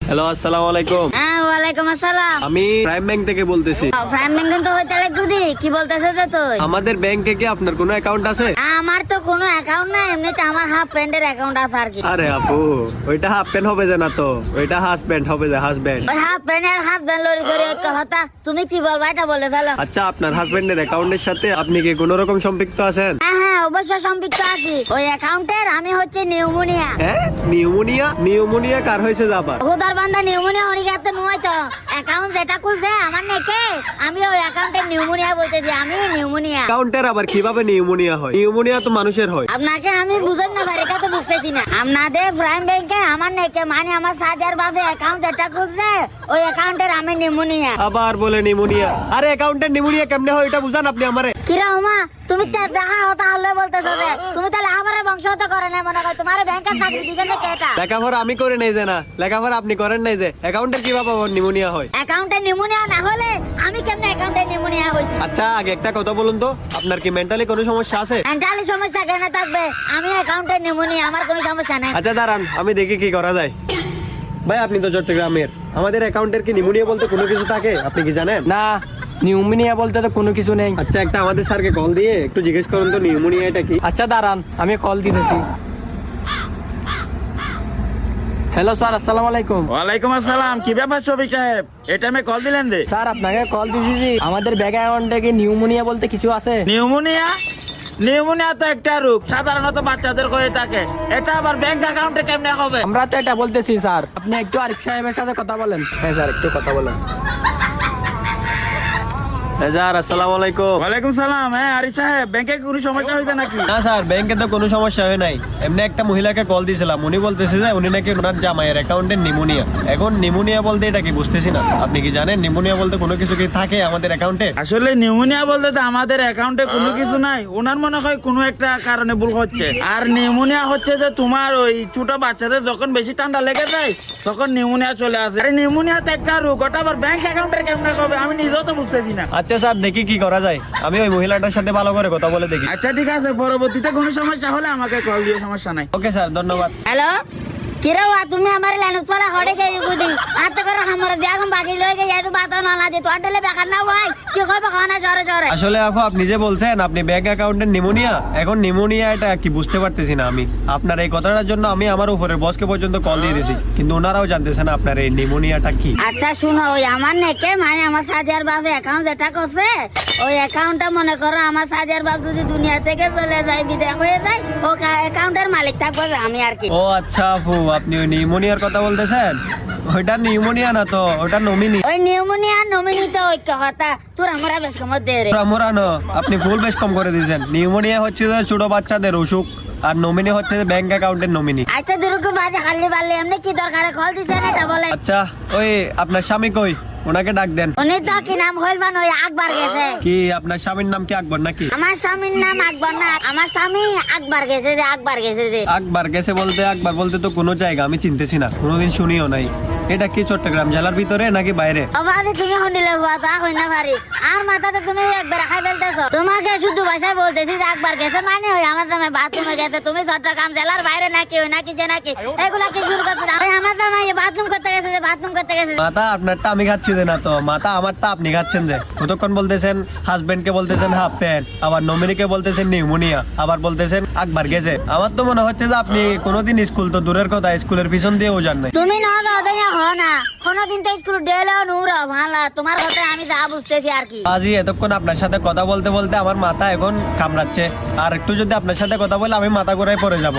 Hello, আসসালামু আলাইকুম। হ্যাঁ, ওয়ালাইকুম আসসালাম। আমি প্রাইম ব্যাংক থেকে বলতেছি। প্রাইম ব্যাংক তো হইতে লাগবে। কি বলতেছে যে তুই? আমাদের ব্যাংকে কি আপনার কোনো অ্যাকাউন্ট আছে? আমার তো কোনো অ্যাকাউন্ট নাই, এমনিতে আমার হাফ প্যান্টের অ্যাকাউন্ট আছে আর কি। আরে আপু, ওইটা হাফ প্যান্ট হবে যে না তো, ওইটা হাজব্যান্ড হবে যে হাজব্যান্ড। ওই হাফ প্যান্টের হাজবেন্ড লরি করে এক কথা তুমি কি বলবা এটা বলে ফেলো। আচ্ছা, আপনার হাজবেন্ডের অ্যাকাউন্টের সাথে আপনি কি কোনো রকম সম্পৃক্ত আছেন? হ্যাঁ হ্যাঁ, অবশ্যই সম্পৃক্ত আছি। ওই অ্যাকাউন্টের আমি হচ্ছে নিউমোনিয়া। হ্যাঁ, নিউমোনিয়া? নিউমোনিয়া কার হয়েছে আবার? খুদার বান্দা নিউমোনিয়া হয়ে গেছে নয় তো। অ্যাকাউন্ট যেটা খুলছে আমার নেকে, আমি ওই অ্যাকাউন্টের নিউমোনিয়া বলতেছি। আমি নিউমোনিয়া। অ্যাকাউন্টের আবার কিভাবে নিউমোনিয়া হয়? নিউমোনিয়া তো মানুষের হয়। আপনাকে আমি বুঝেন না ভাই, এটা তো বুঝতেছি না। আপনাদের প্রাইম ব্যাংকে আমার নেকে মানে আমার সাজার বাজে অ্যাকাউন্ট যেটা খুলছে ওই অ্যাকাউন্টের আমি নিউমোনিয়া। আবার বলে নিউমোনিয়া। আরে অ্যাকাউন্টের নিউমোনিয়া কেমনে হয় এটা বুঝান আপনি আমারে। কিরা ওমা, তুমি দেখা হতা হলে বলতেছো যে তুমি তাহলে আমার বংশগত করে না মনে করো তোমার ব্যাংকের চাকরি দিবেন না কেটা? লেখাপড়া আমি করে নেই যে না, লেখাপড়া আপনি করেন নাই যে অ্যাকাউন্টের কিভাবে নিউমোনিয়া হয়? অ্যাকাউন্টে নিউমোনিয়া না হলে আমি কেমনে অ্যাকাউন্টে নিউমোনিয়া হইছি? আচ্ছা, আগে একটা কথা বলুন তো, আপনার কি মেন্টালি কোনো সমস্যা আছে? মেন্টালি সমস্যা কেন থাকবে? আমি অ্যাকাউন্টে নিউমোনিয়া, আমার কোনো সমস্যা নাই। আচ্ছা দাঁড়ান, আমি দেখি কি করা যায়। ভাই, আপনি তো চট্টগ্রামের, আমাদের অ্যাকাউন্টের কি নিউমোনিয়া বলতে কোনো কিছু থাকে? আপনি কি জানেন? না, নিউমোনিয়া বলতে তো কোনো কিছু নেই। আচ্ছা, একটা আমাদের স্যারকে কল দিয়ে একটু জিজ্ঞেস করুন তো নিউমোনিয়া এটা কি। আচ্ছা দাঁড়ান, আমি কল দিতেছি। হ্যালো স্যার, আসসালামু আলাইকুম। ওয়ালাইকুম আসসালাম। কি ব্যাপার শফিক সাহেব, এটা আমি কল দিলেন দে? স্যার আপনাকে কল দিয়েছি, আমাদের ব্যাংক অ্যাকাউন্টে কি নিউমোনিয়া বলতে কিছু আছে? নিউমোনিয়া? নিউমোনিয়া তো একটা রোগ, সাধারণত বাচ্চাদের হয়ে থাকে। এটা আবার ব্যাংক অ্যাকাউন্টে কেমনে হবে? আমরা তো এটা বলতেছি স্যার, আপনি একটু আরিফ সাহেবের সাথে কথা বলেন। হ্যাঁ স্যার, একটু কথা বলেন। স্যার, আসসালামু আলাইকুম। ওয়ালাইকুম সালাম। হ্যাঁ আরিফ সাহেব, ব্যাংকে কোনো সমস্যা হয়েছে নাকি? না স্যার, ব্যাংকে তো কোনো সমস্যা হয় নাই। এমনি একটা মহিলাকে কল দিয়েছিলাম, উনি বলতেছে যে উনি নাকি ওনার জামাইয়ের অ্যাকাউন্টে নিউমোনিয়া। এখন নিউমোনিয়া বলতে এটা কি বুঝতেছি না। আপনি কি জানেন নিউমোনিয়া বলতে কোনো কিছু কি থাকে আমাদের অ্যাকাউন্টে? আসলে নিউমোনিয়া বলতে তো আমাদের অ্যাকাউন্টে কোনো কিছু নাই। ওনার মনে হয় কোনো একটা কারণে ভুল হচ্ছে। আর নিউমোনিয়া হচ্ছে যে তোমার ওই ছোট বাচ্চাদের যখন বেশি ঠান্ডা লেগে যায় তখন নিউমোনিয়া চলে আসে। আরে নিউমোনিয়া তো একটা রোগ, ওটা আবার ব্যাংক অ্যাকাউন্টে কেমনে হবে আমি নিজেও তো বুঝতেছি না। আচ্ছা স্যার, দেখি কি করা যায়। আমি ওই মহিলাটার সাথে ভালো করে কথা বলে দেখি। আচ্ছা ঠিক আছে, পরবর্তীতে কোনো সমস্যা হলে আমাকে কল দিও, সমস্যা নাই। ওকে স্যার, ধন্যবাদ। হ্যালো, কিরা ওয়া তুমি আমার লাইনত পড়া হড়ে গই গুদি আত করে আমার দেখম বাকি লই গই এত বাত না লাগে তো আটলে বেকার না ভাই কি কইব খানা জোরে জোরে। আসলে আপু, আপনি যে বলছেন আপনি ব্যাংক অ্যাকাউন্টের নিউমোনিয়া, এখন নিউমোনিয়া এটা কি বুঝতে পারতেছি না আমি। আপনার এই কথাটার জন্য আমি আমার উপরের বসকে পর্যন্ত কল দিয়ে দিয়েছি, কিন্তু ওনারাও জানতেছে না আপনার এই নিউমোনিয়াটা কি। আচ্ছা শুনো, ওই আমার নেকে মানে আমার সাজার বাবা অ্যাকাউন্ট যেটা করছে ওই অ্যাকাউন্টটা মনে করো আমার সাজার বাবা যদি দুনিয়া থেকে চলে যায়, বিদেশ হয়ে যায়, ও অ্যাকাউন্টের মালিক থাকবে আমি আর কি। ও আচ্ছা আপু, আপনি ওই নিউমোনিয়ার কথা বলতেছেন? ওইটা নিউমোনিয়া না তো, ওটা নমিনি। ওই নিউমোনিয়া নমিনি তো ঐক্য কথা তোর আমরা বেশ কম দে রে। মোরানো, আপনি ফুল বেশ কম করে দিয়েছেন। নিউমোনিয়া হচ্ছে যে ছোট বাচ্চাদের অসুখ, আর নমিনি হচ্ছে যে ব্যাংক অ্যাকাউন্টের নমিনি। আচ্ছা দুরুকু বাজে খালি বাড়লে এমনি কি দরকারে কল দিছেন এটা বলে? আচ্ছা, ওই আপনার স্বামী কই? ওনাকে ডাক দেন। উনি তো কি নাম হইলবান ওই আকবর গেছে। কি আপনার স্বামীর নাম কি আকবর নাকি? আমার স্বামীর নাম আকবর না, আমার স্বামী আকবর গেছে যে আকবর গেছে যে। আকবর গেছে বলতে, আকবর বলতে তো কোনো জায়গা আমি চিনতেছি না, কোনোদিন শুনিও নাই। এটা কি চট্টগ্রাম জেলার ভিতরে নাকি বাইরে? আবাদে তুমি শুনিলে তা হই না পারি। আর মাথাতে তুমি একবার খাই ফেলতেছো। তোমাকে শুধু ভাষায় বলতেছি যে আকবর গেছে মানে ওই আমার জামাই বাথরুমে গেছে। তুমি চট্টগ্রাম জেলার বাইরে নাকি ওই নাকি যে নাকি এগুলা কি শুরু করছো? ওই আমার জামাই বাথরুম করতে গেছে যে বাথরুম করতে গেছে। মাথা আপনারটা আমি খাচ্ছি যে না তো, মাথা আমারটা আপনি খাচ্ছেন যে। কতক্ষণ বলতেছেন হাজবেন্ড কে বলতেছেন হাফ প্যান্ট, আবার নমিনিকে বলতেছেন নিউমোনিয়া, আবার বলতেছেন আকবর গেছে। আমার তো মনে হচ্ছে যে আপনি কোনোদিন স্কুল তো দূরের কথা, স্কুলের পিছন দিয়েও যান নাই। তুমি না না কোনোদিন তো স্কুল ডেলেও নুরা ভালা তোমার কথা আমি যা বুঝতেছি আর কি। আজই এতক্ষণ আপনার সাথে কথা বলতে বলতে আমার মাথা এখন কামড়াচ্ছে, আর একটু যদি আপনার সাথে কথা বলে আমি মাথা ঘুরায় পড়ে যাব।